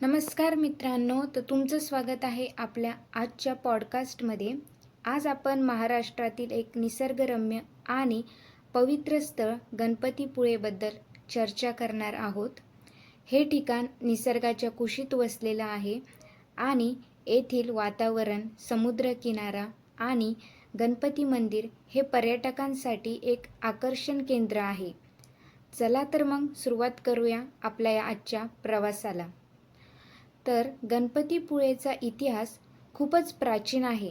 नमस्कार मित्रांनो, तर तुमचं स्वागत आहे आपल्या आजच्या पॉडकास्टमध्ये. आज आपण महाराष्ट्रातील एक निसर्गरम्य आणि पवित्र स्थळ गणपतीपुळेबद्दल चर्चा करणार आहोत. हे ठिकाण निसर्गाच्या कुशीत वसलेलं आहे आणि येथील वातावरण, समुद्रकिनारा आणि गणपती मंदिर हे पर्यटकांसाठी एक आकर्षण केंद्र आहे. चला तर मग सुरुवात करूया आपल्या या आजच्या प्रवासाला. तर गणपतीपुळेचा इतिहास खूपच प्राचीन आहे.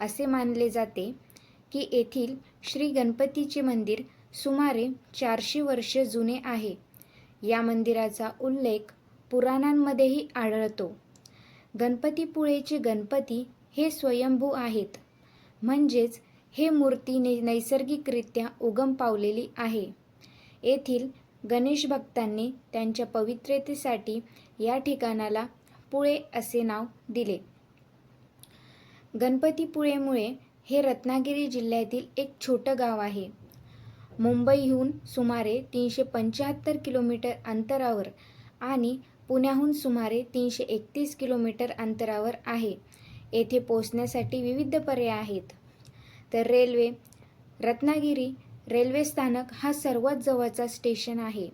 असे मानले जाते की येथील श्री गणपतीचे मंदिर सुमारे 400 वर्षे जुने आहे. या मंदिराचा उल्लेख पुराणांमध्येही आढळतो. गणपतीपुळेचे गणपती हे स्वयंभू आहेत, म्हणजेच हे मूर्ती नैसर्गिकरित्या उगम पावलेली आहे. येथील गणेश भक्तांनी त्यांच्या पवित्रतेसाठी या ठिकाणाला पुळे असे नाव दिले. गणपतीपुळेमुळे हे रत्नागिरी जिल्ह्यातील एक छोटं गाव आहे. मुंबईहून सुमारे 375 किलोमीटर अंतरावर आणि पुण्याहून सुमारे 331 किलोमीटर अंतरावर आहे. येथे पोहोचण्यासाठी विविध पर्याय आहेत. तर रेल्वे, रत्नागिरी रेल्वे स्थानक हा सर्वात जवळचा स्टेशन आहे.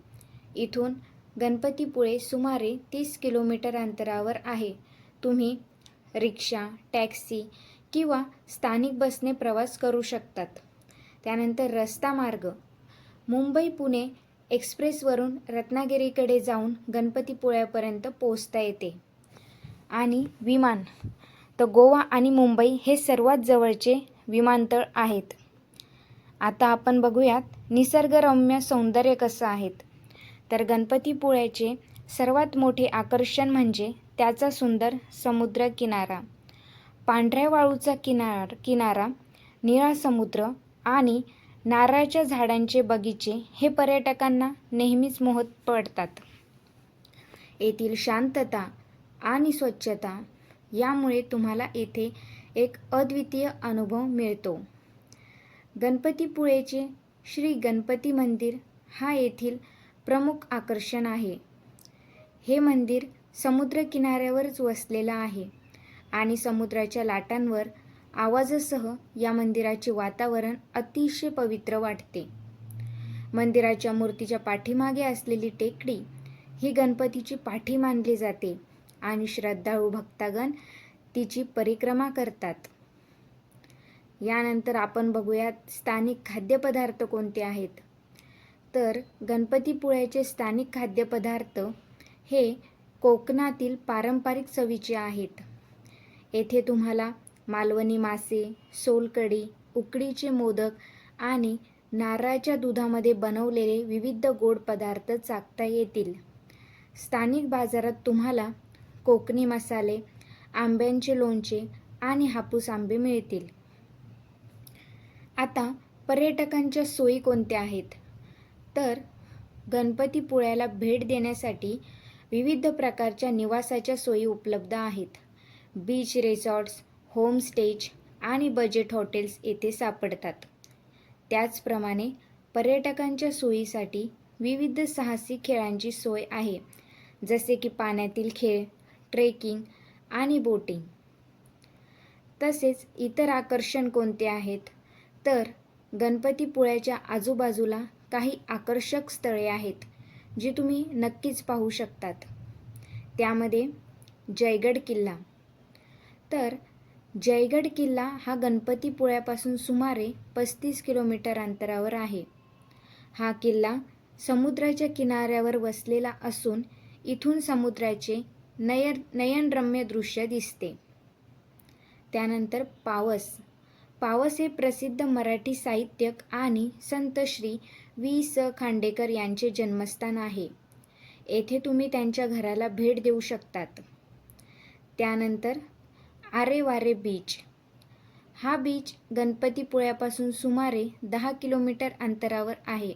इथून गणपतीपुळे सुमारे 30 किलोमीटर अंतरावर आहे. तुम्ही रिक्षा, टॅक्सी किंवा स्थानिक बसने प्रवास करू शकतात. त्यानंतर रस्ता मार्ग, मुंबई पुणे एक्सप्रेसवरून रत्नागिरीकडे जाऊन गणपतीपुळ्यापर्यंत पोहोचता येते. आणि विमान, तर गोवा आणि मुंबई हे सर्वात जवळचे विमानतळ आहेत. आता आपण बघूयात निसर्गरम्य सौंदर्य कसं आहे. तर गणपतीपुळ्याचे सर्वात मोठे आकर्षण म्हणजे त्याचा सुंदर समुद्र किनारा. पांढऱ्या वाळूचा किनारा, निळा समुद्र आणि नारळाच्या झाडांचे बगीचे हे पर्यटकांना नेहमीच मोहत पडतात. येथील शांतता आणि स्वच्छता यामुळे तुम्हाला येथे एक अद्वितीय अनुभव मिळतो. गणपतीपुळेचे श्री गणपती मंदिर हा येथील प्रमुख आकर्षण आहे. हे मंदिर समुद्रकिनाऱ्यावरच वसलेलं आहे आणि समुद्राच्या लाटांवर आवाजासह या मंदिराचे वातावरण अतिशय पवित्र वाटते. मंदिराच्या मूर्तीच्या पाठीमागे असलेली टेकडी ही गणपतीची पाठी मानली जाते आणि श्रद्धाळू भक्तगण तिची परिक्रमा करतात. यानंतर आपण बघूयात स्थानिक खाद्यपदार्थ कोणते आहेत. तर गणपतीपुळ्याचे स्थानिक खाद्यपदार्थ हे कोकणातील पारंपरिक चवीचे आहेत. येथे तुम्हाला मालवणी मासे, सोलकढी, उकडीचे मोदक आणि नारळाच्या दुधामध्ये बनवलेले विविध गोड पदार्थ चाखता येतील. स्थानिक बाजारात तुम्हाला कोकणी मसाले, आंब्यांचे लोणचे आणि हापूस आंबे मिळतील. आता पर्यटकांच्या सोयी कोणत्या आहेत. तर गणपतीपुळ्याला भेट देण्यासाठी विविध प्रकारच्या निवासाच्या सोयी उपलब्ध आहेत. बीच रिसॉर्ट्स, होमस्टेज आणि बजेट हॉटेल्स येथे सापडतात. त्याचप्रमाणे पर्यटकांच्या सोयीसाठी विविध साहसी खेळांची सोय आहे, जसे की पाण्यातील खेळ, ट्रेकिंग आणि बोटिंग. तसेच इतर आकर्षण कोणते आहेत. तर गणपतीपुळ्याच्या आजूबाजूला काही आकर्षक स्थळे आहेत जी तुम्ही नक्कीच पाहू शकतात. त्यामध्ये जयगड किल्ला. तर जयगड किल्ला हा गणपतीपुळ्यापासून सुमारे 35 किलोमीटर अंतरावर आहे. हा किल्ला समुद्राच्या किनाऱ्यावर वसलेला असून इथून समुद्राचे नयनरम्य दृश्य दिसते. त्यानंतर पावस हे प्रसिद्ध मराठी साहित्यक आणि संत श्री वि.स. खांडेकर यांचे जन्मस्थान आहे. येथे तुम्ही त्यांच्या घराला भेट देऊ शकतात. त्यानंतर आरेवारे बीच. हा बीच गणपतीपुळ्यापासून सुमारे 10 किलोमीटर अंतरावर आहे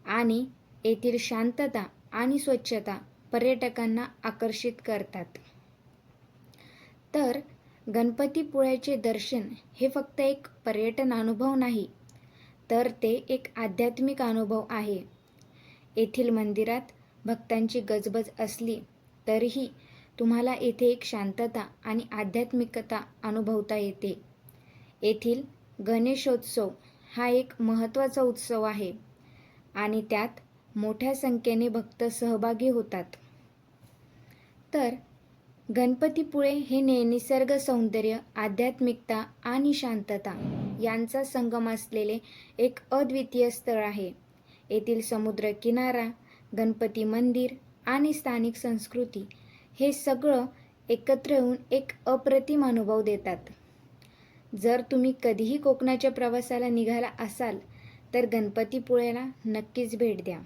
आणि येथील शांतता आणि स्वच्छता पर्यटकांना आकर्षित करतात. तर गणपतीपुळ्याचे दर्शन हे फक्त एक पर्यटन अनुभव नाही, तर ते एक आध्यात्मिक अनुभव आहे. येथील मंदिरात भक्तांची गजबज असली तरीही तुम्हाला येथे एक शांतता आणि आध्यात्मिकता अनुभवता येते. येथील गणेशोत्सव हा एक महत्त्वाचा उत्सव आहे आणि त्यात मोठ्या संख्येने भक्त सहभागी होतात. तर गणपतीपुळे हे निसर्ग सौंदर्य, आध्यात्मिकता आणि शांतता यांचा संगम असलेले एक अद्वितीय स्थळ आहे. येथील समुद्र किनारा, गणपती मंदिर आणि स्थानिक संस्कृती हे सगळं एकत्र येऊन एक अप्रतिम अनुभव देतात. जर तुम्ही कधीही कोकणाच्या प्रवासाला निघाला असाल तर गणपतीपुळेला नक्कीच भेट द्या.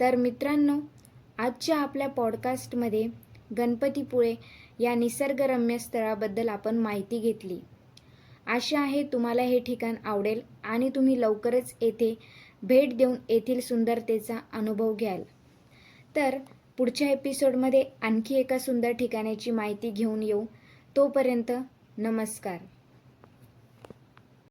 तर मित्रांनो, आजच्या आपल्या पॉडकास्टमध्ये गणपतीपुळे या निसर्गरम्य स्थळाबद्दल आपण माहिती घेतली. आशा आहे तुम्हाला हे ठिकाण आवडेल आणि तुम्ही लवकरच येथे भेट देऊन येथील सुंदरतेचा अनुभव घ्याल. तर पुढच्या एपिसोडमध्ये आणखी एका सुंदर ठिकाणाची माहिती घेऊन येऊ. तोपर्यंत नमस्कार.